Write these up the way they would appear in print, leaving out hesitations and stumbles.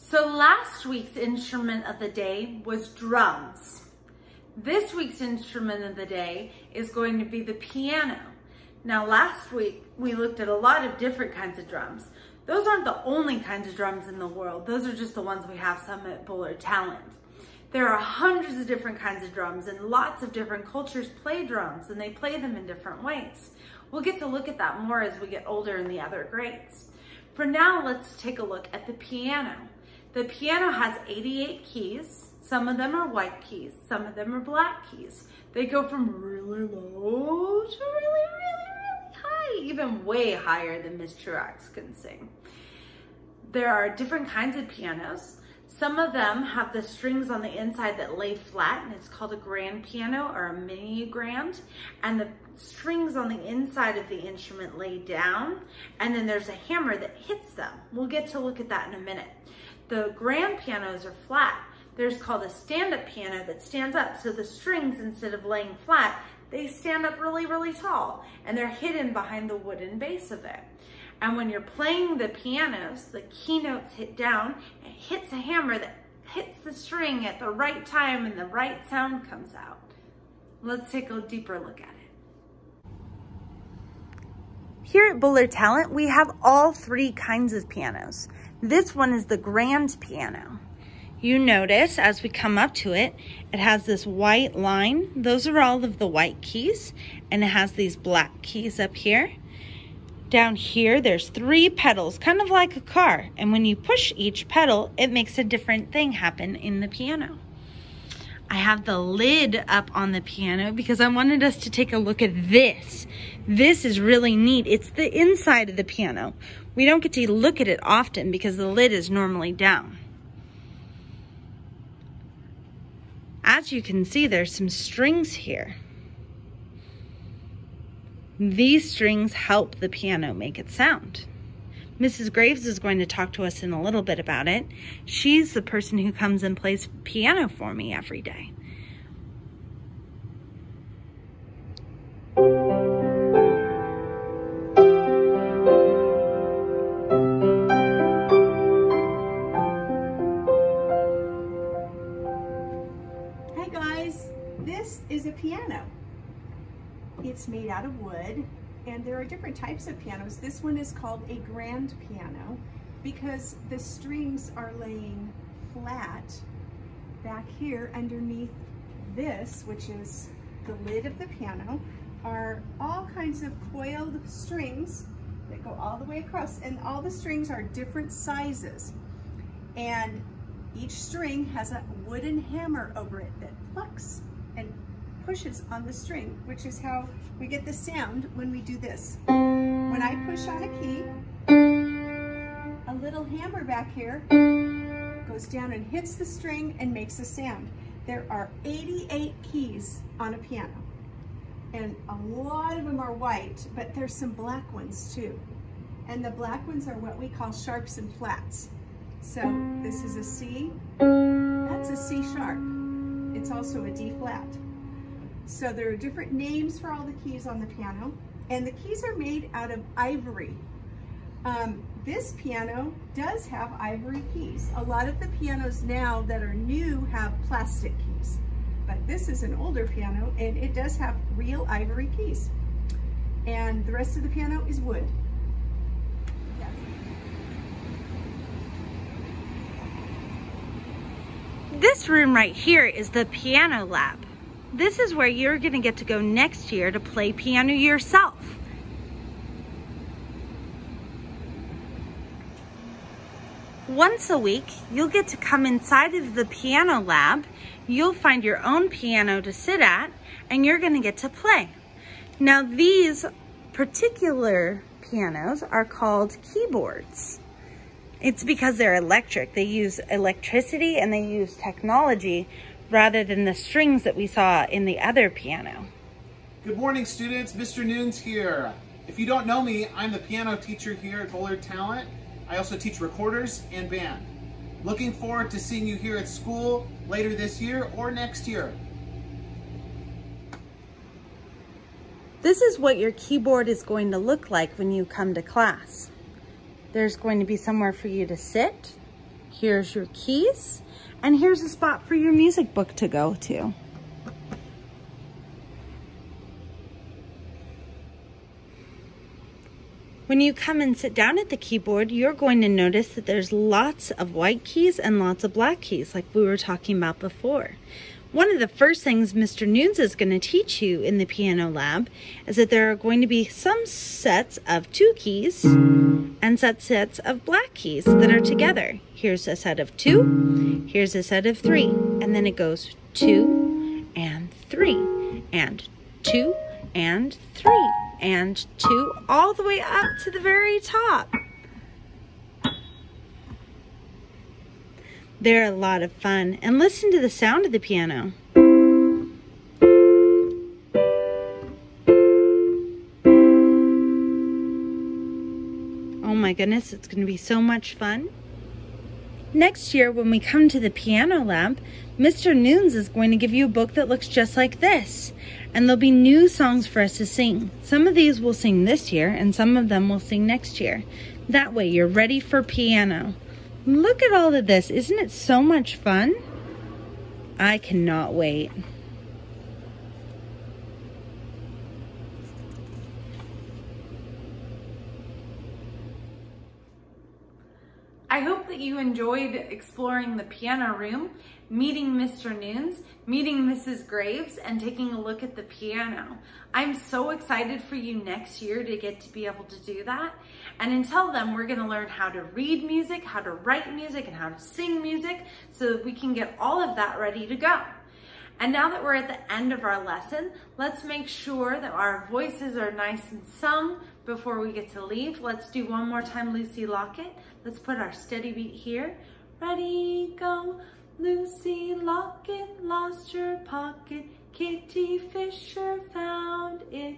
So last week's instrument of the day was drums. This week's instrument of the day is going to be the piano. Now last week we looked at a lot of different kinds of drums. Those aren't the only kinds of drums in the world. Those are just the ones we have some at Bullard Talent. There are hundreds of different kinds of drums, and lots of different cultures play drums, and they play them in different ways. We'll get to look at that more as we get older in the other grades. For now, let's take a look at the piano. The piano has 88 keys. Some of them are white keys. Some of them are black keys. They go from really low to really high, even way higher than Miss Truax can sing. There are different kinds of pianos. Some of them have the strings on the inside that lay flat, and it's called a grand piano or a mini grand. And the strings on the inside of the instrument lay down, and then there's a hammer that hits them. We'll get to look at that in a minute. The grand pianos are flat. There's called a stand-up piano that stands up. So the strings, instead of laying flat, they stand up really tall, and they're hidden behind the wooden base of it. And when you're playing the pianos, the key notes hit down, and it hits a hammer that hits the string at the right time and the right sound comes out. Let's take a deeper look at it. Here at Bullard Talent, we have all three kinds of pianos. This one is the grand piano. You notice as we come up to it, it has this white line. Those are all of the white keys, and it has these black keys up here. Down here, there's 3 pedals, kind of like a car. And when you push each pedal, it makes a different thing happen in the piano. I have the lid up on the piano because I wanted us to take a look at this. This is really neat. It's the inside of the piano. We don't get to look at it often because the lid is normally down. As you can see, there's some strings here. These strings help the piano make it sound. Mrs. Graves is going to talk to us in a little bit about it. She's the person who comes and plays piano for me every day. Hi guys, this is a piano. It's made out of wood, and there are different types of pianos. This one is called a grand piano because the strings are laying flat back here underneath this, which is the lid of the piano, are all kinds of coiled strings that go all the way across, and all the strings are different sizes. And each string has a wooden hammer over it that plucks and pushes on the string, which is how we get the sound when we do this. When I push on a key, a little hammer back here goes down and hits the string and makes a sound. There are 88 keys on a piano, and a lot of them are white, but there's some black ones too. And the black ones are what we call sharps and flats. So this is a C, that's a C sharp. It's also a D flat. So there are different names for all the keys on the piano, and the keys are made out of ivory. This piano does have ivory keys. A lot of the pianos now that are new have plastic keys, but this is an older piano and it does have real ivory keys. And the rest of the piano is wood. This room right here is the piano lab. This is where you're going to get to go next year to play piano yourself. Once a week, you'll get to come inside of the piano lab. You'll find your own piano to sit at, and you're going to get to play. Now, these particular pianos are called keyboards. It's because they're electric. They use electricity and they use technology rather than the strings that we saw in the other piano. Good morning, students. Mr. Nunes here. If you don't know me, I'm the piano teacher here at Bullard Talent. I also teach recorders and band. Looking forward to seeing you here at school later this year or next year. This is what your keyboard is going to look like when you come to class. There's going to be somewhere for you to sit, Here's your keys, and here's a spot for your music book to go to. When you come and sit down at the keyboard, you're going to notice that there's lots of white keys and lots of black keys, like we were talking about before. One of the first things Mr. Nunes is going to teach you in the piano lab is that there are going to be some sets of 2 keys and sets of black keys that are together. Here's a set of 2, here's a set of 3, and then it goes 2 and 3 and 2 and 3 and 2 all the way up to the very top. They're a lot of fun, and listen to the sound of the piano. Oh my goodness, it's going to be so much fun. Next year, when we come to the piano lab, Mr. Nunes is going to give you a book that looks just like this. And there'll be new songs for us to sing. Some of these we'll sing this year, and some of them we'll sing next year. That way, you're ready for piano. Look at all of this. Isn't it so much fun? I cannot wait. I hope that you enjoyed exploring the piano room, meeting Mr. Nunes, meeting Mrs. Graves, and taking a look at the piano. I'm so excited for you next year to get to be able to do that. And until then, we're going to learn how to read music, how to write music, and how to sing music so that we can get all of that ready to go. And now that we're at the end of our lesson, let's make sure that our voices are nice and sung before we get to leave. Let's do one more time, Lucy Locket. Let's put our steady beat here. Ready, go. Lucy Locket lost her pocket. Kitty Fisher found it.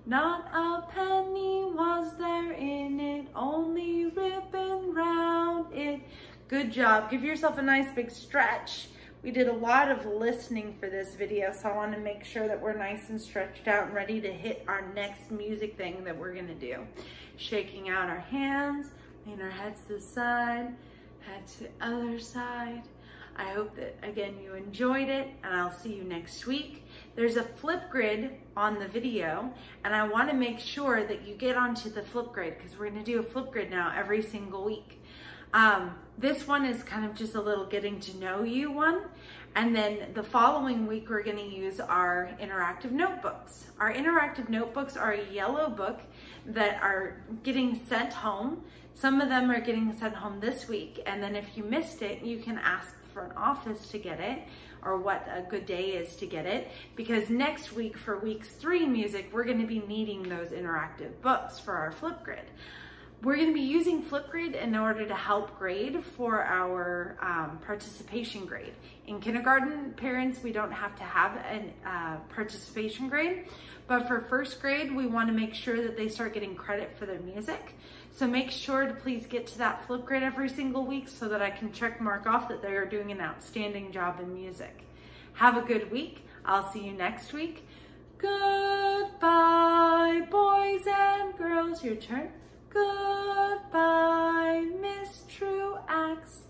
Not a penny was there in it, only ribbon round it. Good job. Give yourself a nice big stretch. We did a lot of listening for this video, so I want to make sure that we're nice and stretched out and ready to hit our next music thing that we're going to do. Shaking out our hands, laying our heads to the side, head to the other side. I hope that, again, you enjoyed it, and I'll see you next week. There's a flip grid on the video, and I want to make sure that you get onto the flip grid because we're going to do a flip grid now every single week. This one is kind of just a little getting to know you one. And then the following week, we're going to use our interactive notebooks. Our interactive notebooks are a yellow book that are getting sent home. Some of them are getting sent home this week. And then if you missed it, you can ask for an office to get it or what a good day is to get it. Because next week for weeks 3 music, we're going to be needing those interactive books for our flip grid. We're going to be using Flipgrid in order to help grade for our participation grade. In kindergarten, parents, we don't have to have a participation grade, but for first grade, we want to make sure that they start getting credit for their music. So make sure to please get to that Flipgrid every single week so that I can check mark off that they are doing an outstanding job in music. Have a good week. I'll see you next week. Goodbye, boys and girls. Your turn. Goodbye, Miss Truax.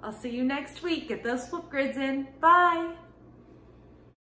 I'll see you next week. Get those flip grids in. Bye.